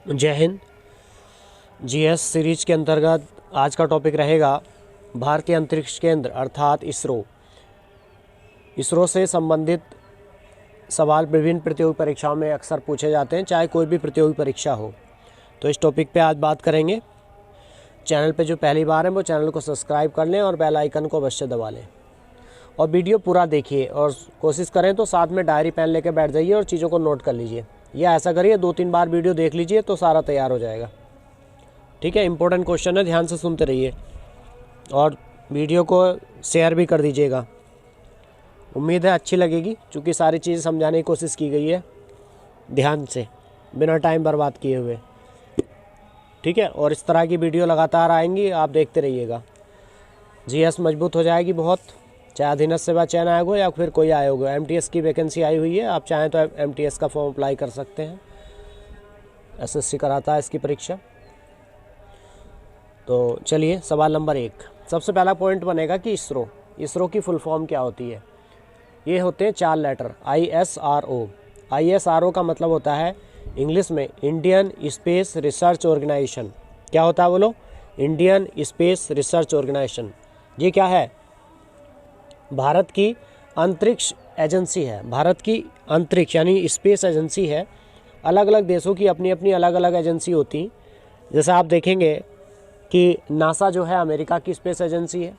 जय Hind. GS series के अंतर्गत आज का टॉपिक रहेगा भारतीय अंतरिक्ष केंद्र अर्थात इसरो। इसरो से संबंधित सवाल विभिन्न प्रतियोगी परीक्षाओं में अक्सर पूछे जाते हैं, चाहे कोई भी प्रतियोगी परीक्षा हो। तो इस टॉपिक पे आज बात करेंगे। चैनल पे जो पहली बार है वो चैनल को सब्सक्राइब कर लें और बेल आइकन को अवश्य दबा लें और वीडियो पूरा देखिए और कोशिश करें तो साथ में डायरी पेन लेकर बैठ जाइए और चीज़ों को नोट कर लीजिए, या ऐसा करिए 2-3 बार वीडियो देख लीजिए तो सारा तैयार हो जाएगा। ठीक है, इंपॉर्टेंट क्वेश्चन है, ध्यान से सुनते रहिए और वीडियो को शेयर भी कर दीजिएगा। उम्मीद है अच्छी लगेगी, क्योंकि सारी चीज़ समझाने की कोशिश की गई है ध्यान से, बिना टाइम बर्बाद किए हुए। ठीक है, और इस तरह की वीडियो लगातार आएंगी, आप देखते रहिएगा। जीएस मजबूत हो जाएगी बहुत, चाहे अधीनस्थ सेवा चयन आयोग हो या फिर कोई आयोग हो। एमटीएस की वैकेंसी आई हुई है, आप चाहें तो एमटीएस का फॉर्म अप्लाई कर सकते हैं। एसएससी कराता है इसकी परीक्षा। तो चलिए, सवाल नंबर 1। सबसे पहला पॉइंट बनेगा कि इसरो की फुल फॉर्म क्या होती है। ये होते हैं 4 लेटर, ISRO। ISRO का मतलब होता है इंग्लिश में इंडियन स्पेस रिसर्च ऑर्गेनाइजेशन। क्या होता है बोलो? Indian Space Research Organisation. ये क्या है? भारत की अंतरिक्ष एजेंसी है। भारत की अंतरिक्ष यानी स्पेस एजेंसी है। अलग अलग देशों की अपनी अपनी अलग अलग एजेंसी होती। जैसे आप देखेंगे कि नासा जो है अमेरिका की स्पेस एजेंसी है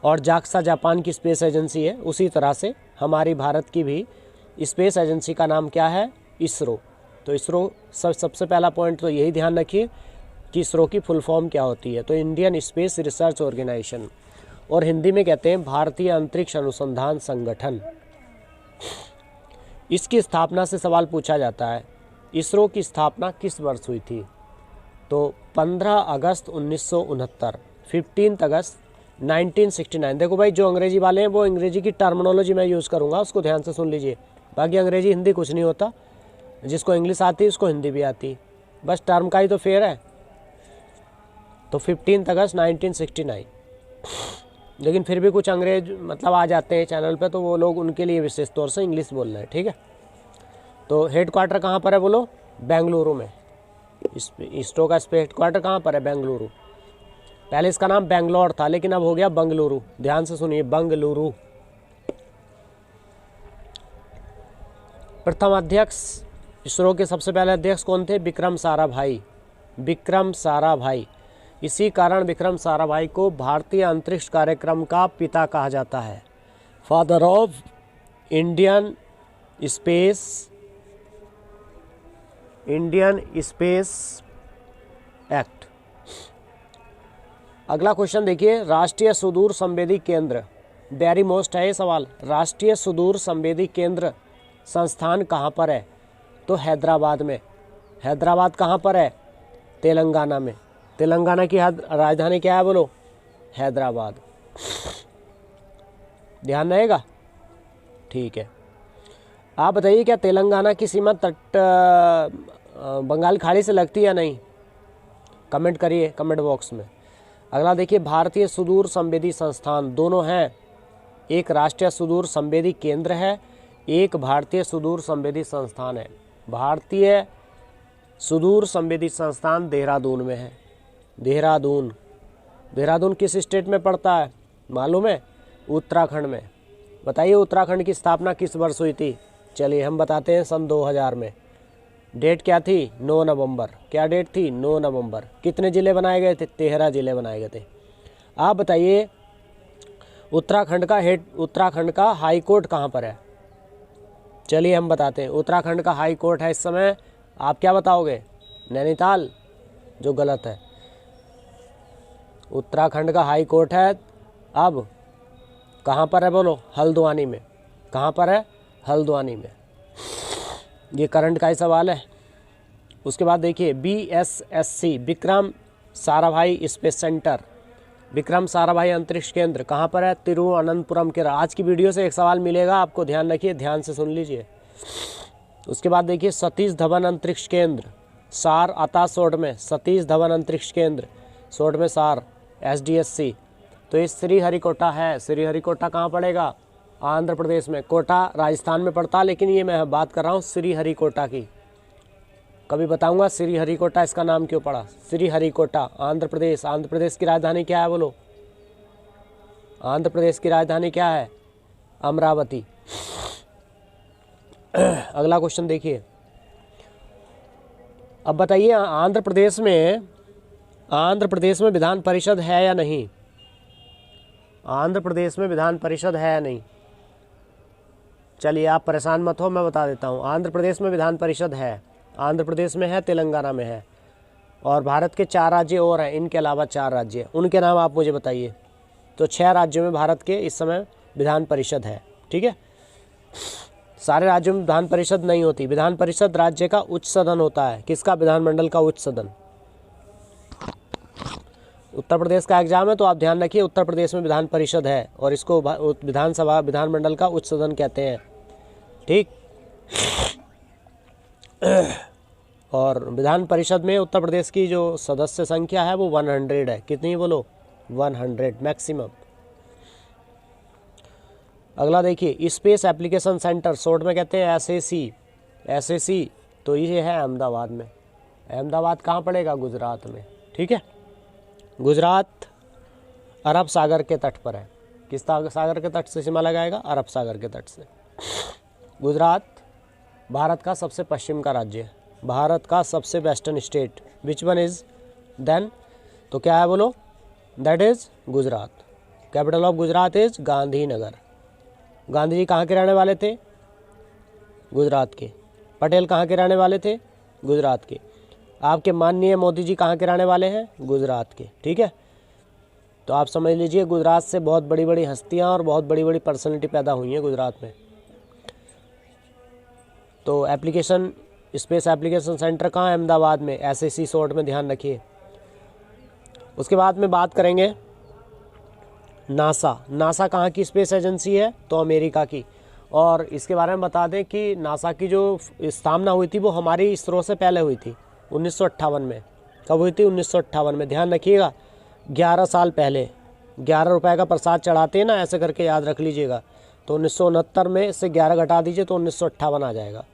और जाक्सा जापान की स्पेस एजेंसी है। उसी तरह से हमारी भारत की भी स्पेस एजेंसी का नाम क्या है? इसरो। तो इसरो सबसे पहला पॉइंट तो यही ध्यान रखिए कि इसरो की फुल फॉर्म क्या होती है। तो इंडियन स्पेस रिसर्च ऑर्गेनाइजेशन, और हिंदी में कहते हैं भारतीय अंतरिक्ष अनुसंधान संगठन। इसकी स्थापना से सवाल पूछा जाता है, इसरो की स्थापना किस वर्ष हुई थी? तो 15 अगस्त 1969, 15 अगस्त 1969। देखो भाई, जो अंग्रेजी वाले हैं वो अंग्रेजी की टर्मिनोलॉजी मैं यूज़ करूँगा, उसको ध्यान से सुन लीजिए। बाकी अंग्रेजी हिंदी कुछ नहीं होता, जिसको इंग्लिश आती है उसको हिंदी भी आती है, बस टर्म का ही तो फेयर है। तो 15 अगस्त 1969। लेकिन फिर भी कुछ अंग्रेज मतलब आ जाते हैं चैनल पे, तो वो लोग उनके लिए विशेष तौर से इंग्लिश बोल रहे हैं। ठीक है, तो हेड क्वार्टर कहाँ पर है बोलो? बेंगलुरु में। इसरो का हेड क्वार्टर कहाँ पर है? बेंगलुरु। पहले इसका नाम बेंगलोर था, लेकिन अब हो गया बंगलुरु। ध्यान से सुनिए, बंगलुरु। प्रथम अध्यक्ष इसरो के सबसे पहले अध्यक्ष कौन थे? विक्रम साराभाई। विक्रम साराभाई। इसी कारण विक्रम साराभाई को भारतीय अंतरिक्ष कार्यक्रम का पिता कहा जाता है, father of Indian space act. अगला क्वेश्चन देखिए, राष्ट्रीय सुदूर संवेदी केंद्र, वेरी मोस्ट है ये सवाल। राष्ट्रीय सुदूर संवेदी केंद्र संस्थान कहाँ पर है? तो हैदराबाद में। हैदराबाद कहाँ पर है? तेलंगाना में। तेलंगाना की राजधानी क्या है बोलो? हैदराबाद। ध्यान रहेगा? ठीक है। आप बताइए, क्या तेलंगाना की सीमा तट बंगाल खाड़ी से लगती है या नहीं? कमेंट करिए कमेंट बॉक्स में। अगला देखिए, भारतीय सुदूर संवेदी संस्थान, दोनों हैं। एक राष्ट्रीय सुदूर संवेदी केंद्र है, एक भारतीय सुदूर संवेदी संस्थान है। भारतीय सुदूर संवेदी संस्थान देहरादून में है। देहरादून। देहरादून किस स्टेट में पड़ता है मालूम है? उत्तराखंड में। बताइए, उत्तराखंड की स्थापना किस वर्ष हुई थी? चलिए हम बताते हैं, सन 2000 में। डेट क्या थी? 9 नवंबर। क्या डेट थी? 9 नवंबर। कितने ज़िले बनाए गए थे? 13 ज़िले बनाए गए थे। आप बताइए, उत्तराखंड का हाई कोर्ट कहाँ पर है? चलिए हम बताते हैं। उत्तराखंड का हाई कोर्ट है इस समय, आप क्या बताओगे? नैनीताल, जो गलत है। उत्तराखंड का हाई कोर्ट है अब कहाँ पर है बोलो? हल्द्वानी में। कहाँ पर है? हल्द्वानी में। ये करंट का ही सवाल है। उसके बाद देखिए, BSSC Vikram Sarabhai space centre, Vikram Sarabhai अंतरिक्ष केंद्र कहाँ पर है? तिरुवनंतपुरम के। आज की वीडियो से एक सवाल मिलेगा आपको, ध्यान रखिए, ध्यान से सुन लीजिए। उसके बाद देखिए, सतीश धवन अंतरिक्ष केंद्र, सार आता सोड में। सतीश धवन अंतरिक्ष केंद्र, सोड में सार, SDSC। तो ये श्रीहरिकोटा है। श्रीहरिकोटा कहाँ पड़ेगा? आंध्र प्रदेश में। कोटा राजस्थान में पड़ता है, लेकिन ये मैं बात कर रहा हूँ श्रीहरिकोटा की। कभी बताऊंगा श्रीहरिकोटा इसका नाम क्यों पड़ा। श्रीहरिकोटा, आंध्र प्रदेश। आंध्र प्रदेश की राजधानी क्या है बोलो? आंध्र प्रदेश की राजधानी क्या है? अमरावती। अगला क्वेश्चन देखिए। अब बताइए आंध्र प्रदेश में विधान परिषद है या नहीं? आंध्र प्रदेश में विधान परिषद है या नहीं? चलिए आप परेशान मत हो, मैं बता देता हूँ। आंध्र प्रदेश में विधान परिषद है। आंध्र प्रदेश में है, तेलंगाना में है, और भारत के 4 राज्य और हैं। इनके अलावा 4 राज्य, उनके नाम आप मुझे बताइए। तो 6 राज्यों में भारत के इस समय विधान परिषद है। ठीक है, सारे राज्यों में विधान परिषद नहीं होती। विधान परिषद राज्य का उच्च सदन होता है। किसका? विधानमंडल का उच्च सदन। उत्तर प्रदेश का एग्जाम है तो आप ध्यान रखिए, उत्तर प्रदेश में विधान परिषद है और इसको विधानसभा, विधानमंडल का उच्च सदन कहते हैं। ठीक। और विधान परिषद में उत्तर प्रदेश की जो सदस्य संख्या है वो 100 है। कितनी बोलो? 100 मैक्सिमम। अगला देखिए, स्पेस एप्लीकेशन सेंटर, शॉर्ट में कहते हैं SAC। SAC तो ये है अहमदाबाद में। अहमदाबाद कहाँ पड़ेगा? गुजरात में। ठीक है, गुजरात अरब सागर के तट पर है। किस सागर के तट से सीमा लगाएगा? अरब सागर के तट से। गुजरात भारत का सबसे पश्चिम का राज्य है, भारत का सबसे western state. Which one is then? तो क्या है बोलो? That is Gujarat. Capital of Gujarat is Gandhinagar. Gandhi ji कहाँ के रहने वाले थे? गुजरात के। पटेल कहाँ के रहने वाले थे? गुजरात के। आपके माननीय मोदी जी कहाँ के रहने वाले हैं? गुजरात के। ठीक है, तो आप समझ लीजिए गुजरात से बहुत बड़ी बड़ी हस्तियाँ और बहुत बड़ी बड़ी पर्सनैलिटी पैदा हुई हैं गुजरात में। तो एप्लीकेशन, स्पेस एप्लीकेशन सेंटर कहाँ है? अहमदाबाद में। SAC शॉर्ट में ध्यान रखिए। उसके बाद में बात करेंगे नासा। नासा कहाँ की स्पेस एजेंसी है? तो अमेरिका की। और इसके बारे में बता दें कि नासा की जो स्थापना हुई थी वो हमारी इसरो से पहले हुई थी, 1958 में। कब हुई थी? 1958 में। ध्यान रखिएगा, 11 साल पहले। 11 रुपये का प्रसाद चढ़ाते हैं ना, ऐसे करके याद रख लीजिएगा। तो 1969 में से 11 घटा दीजिए तो 1958 आ जाएगा।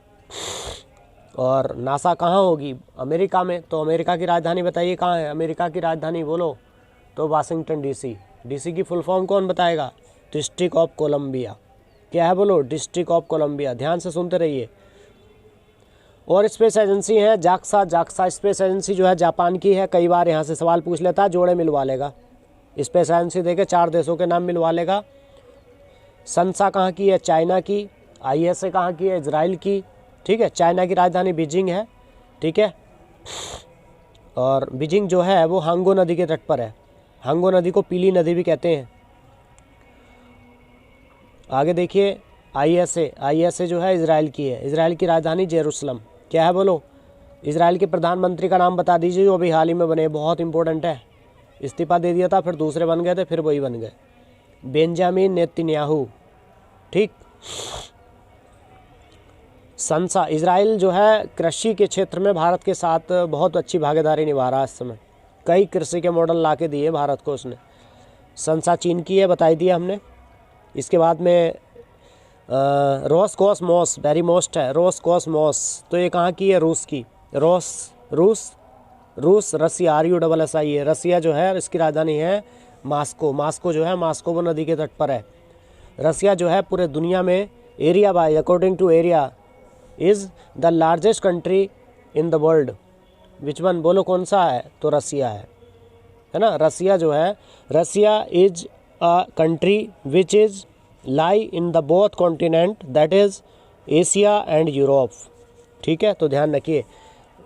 और नासा कहाँ होगी? अमेरिका में। तो अमेरिका की राजधानी बताइए कहाँ है? अमेरिका की राजधानी बोलो तो वाशिंगटन DC। DC की फुल फॉर्म कौन बताएगा? District of Columbia. क्या है बोलो? District of Columbia. ध्यान से सुनते रहिए। और स्पेस एजेंसी है जाक्सा। जाक्सा स्पेस एजेंसी जो है जापान की है। कई बार यहाँ से सवाल पूछ लेता है, जोड़े मिलवा लेगा। स्पेस एजेंसी देके 4 देशों के नाम मिलवा लेगा। संसा कहाँ की है? चाइना की। ISA कहाँ की है? इजराइल की। ठीक है, चाइना की राजधानी बीजिंग है। ठीक है, और बीजिंग जो है वो हांगो नदी के तट पर है। हांगो नदी को पीली नदी भी कहते हैं। आगे देखिए, ISA जो है इजराइल की है। इजराइल की राजधानी जेरूसलम। क्या है बोलो? इजराइल के प्रधानमंत्री का नाम बता दीजिए जो अभी हाल ही में बने, बहुत इंपॉर्टेंट है। इस्तीफा दे दिया था, फिर दूसरे बन गए थे, फिर वही बन गए। Benjamin Netanyahu. ठीक। संसा, इजराइल जो है कृषि के क्षेत्र में भारत के साथ बहुत अच्छी भागीदारी निभा रहा है इस समय। कई कृषि के मॉडल ला के दिए भारत को उसने। संसा चीन की है, बताई दिया हमने। इसके बाद में रोसकॉसमॉस, वेरी मोस्ट है रोसकॉसमॉस। तो ये कहाँ की है? रूस की। रूस रसिया, RUSSIA है। रसिया जो है इसकी राजधानी है मास्को। मास्को जो है मास्को नदी के तट पर है। रसिया जो है पूरे दुनिया में area by, according to area, is the largest country in the world. Which one? बोलो कौन सा है? तो रसिया है ना। रसिया जो है, Russia is a country which is lie in the both continent, that is Asia and Europe. ठीक है, तो ध्यान रखिए,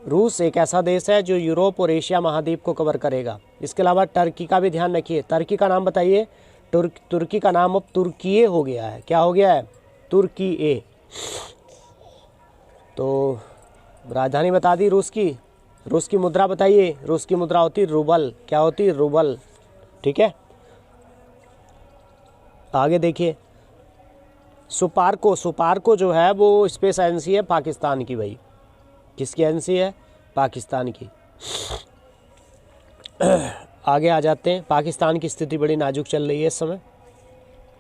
रूस एक ऐसा देश है जो यूरोप और एशिया महाद्वीप को कवर करेगा। इसके अलावा टर्की का भी ध्यान रखिए। टर्की का नाम बताइए। तुर्की का नाम अब तुर्की हो गया है। क्या हो गया है? तुर्की। तो राजधानी बता दी रूस की। रूस की मुद्रा बताइए। रूस की मुद्रा होती रूबल। क्या होती? रूबल। ठीक है, आगे देखिए, सुपारको जो है वो स्पेस एजेंसी है पाकिस्तान की। भाई किसकी एजेंसी है? पाकिस्तान की। आगे आ जाते हैं। पाकिस्तान की स्थिति बड़ी नाजुक चल रही है इस समय।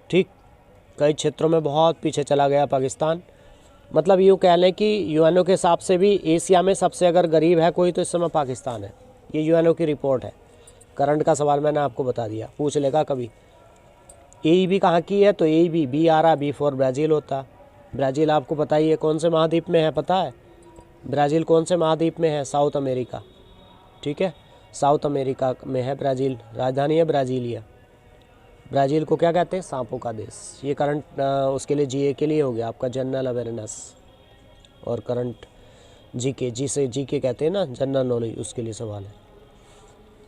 ठीक, कई क्षेत्रों में बहुत पीछे चला गया पाकिस्तान। मतलब यूँ कह लें कि यूएनओ के हिसाब से भी एशिया में सबसे अगर गरीब है कोई तो इस समय पाकिस्तान है। ये यूएनओ की रिपोर्ट है। करंट का सवाल मैंने आपको बता दिया, पूछ लेगा कभी। AEB कहाँ की है, तो AEB बी आ रहा, B4 ब्राज़ील होता। ब्राज़ील आपको पता ही है कौन से महाद्वीप में है, पता है ब्राज़ील कौन से महाद्वीप में है? South America. ठीक है, साउथ अमेरिका में है ब्राज़ील। राजधानी है ब्राज़ीलिया। ब्राज़ील को क्या कहते हैं? सांपों का देश। ये करंट उसके लिए GA के लिए हो गया आपका, जनरल अवेयरनेस और करंट GK, जिसे GK कहते हैं ना, जनरल नॉलेज, उसके लिए सवाल है।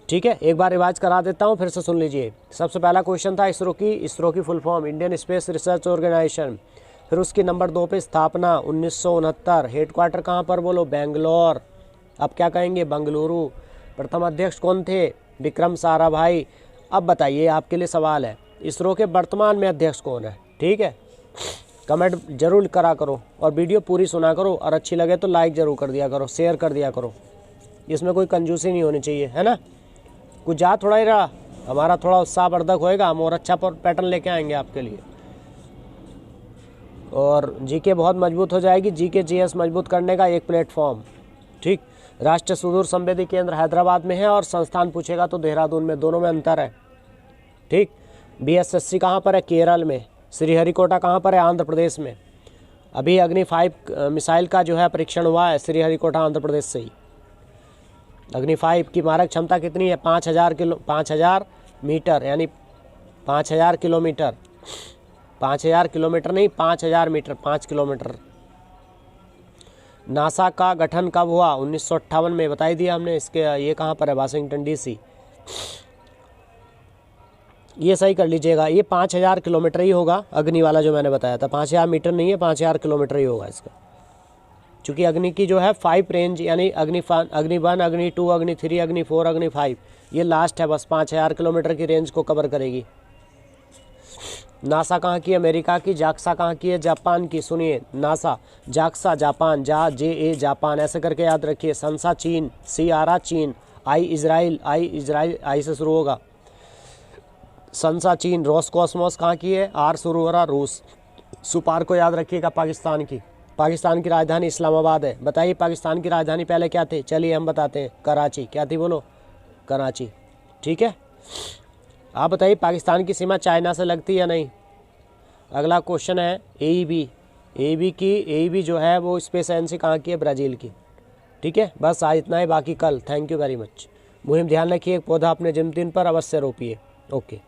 ठीक है, एक बार रिवाइज करा देता हूँ, फिर से सुन लीजिए। सबसे पहला क्वेश्चन था इसरो की full form Indian Space Research Organisation. फिर उसकी नंबर 2 पे स्थापना 1969। हेडक्वार्टर कहाँ पर? बोलो बेंगलोर। अब क्या कहेंगे? बंगलुरु। प्रथम अध्यक्ष कौन थे? विक्रम साराभाई। अब बताइए, आपके लिए सवाल है, इसरो के वर्तमान में अध्यक्ष कौन है? ठीक है, कमेंट जरूर करा करो और वीडियो पूरी सुना करो, और अच्छी लगे तो लाइक जरूर कर दिया करो, शेयर कर दिया करो। इसमें कोई कंजूसी नहीं होनी चाहिए, है ना। कुछ जा थोड़ा ही रहा, हमारा थोड़ा उत्साहवर्धक होएगा, हम और अच्छा पैटर्न लेके आएंगे आपके लिए, और GK बहुत मजबूत हो जाएगी। GK GS मजबूत करने का एक प्लेटफॉर्म। ठीक, राष्ट्रीय सुदूर संवेदी केंद्र हैदराबाद में है, और संस्थान पूछेगा तो देहरादून में, दोनों में अंतर है। ठीक, BSSC कहाँ पर है? केरल में। श्रीहरिकोटा कहाँ पर है? आंध्र प्रदेश में। अभी अग्नि 5 मिसाइल का जो है परीक्षण हुआ है श्रीहरिकोटा आंध्र प्रदेश से ही। अग्नि 5 की मारक क्षमता कितनी है? 5000 मीटर, यानी 5000 किलोमीटर। 5000 किलोमीटर नहीं, 5000 मीटर, 5 किलोमीटर। नासा का गठन कब हुआ? 1958 में, बता ही दिया हमने। इसके ये कहाँ पर है? Washington DC। ये सही कर लीजिएगा, ये 5000 किलोमीटर ही होगा। अग्नि वाला जो मैंने बताया था 5000 मीटर नहीं है, 5000 किलोमीटर ही होगा इसका, क्योंकि अग्नि की जो है 5 रेंज, यानी अग्नि 1, अग्नि 2, अग्नि 3, अग्नि 4, अग्नि 5, ये लास्ट है, बस 5000 किलोमीटर की रेंज को कवर करेगी। नासा कहाँ की? अमेरिका की। जाक्सा कहाँ की है? जापान की। सुनिए, NASA, JAXA Japan, JA Japan, ऐसे करके याद रखिए। संसा चीन, CRA चीन, I इजराइल, I से शुरू होगा, संसा चीन। रोसकॉस्मोस कहाँ की है? R शुरू हो रहा, रूस। सुपार को याद रखिएगा, पाकिस्तान की। पाकिस्तान की राजधानी इस्लामाबाद है। बताइए पाकिस्तान की राजधानी पहले क्या थे? चलिए हम बताते हैं, कराची। क्या थी? बोलो, कराची। ठीक है, आप बताइए पाकिस्तान की सीमा चाइना से लगती है या नहीं? अगला क्वेश्चन है AEB जो है वो स्पेस एजेंसी कहाँ की है? ब्राज़ील की। ठीक है, बस आज इतना ही, बाकी कल। Thank you very much. मुहिम ध्यान रखिए, एक पौधा अपने जन्मदिन पर अवश्य रोपिए। ओके।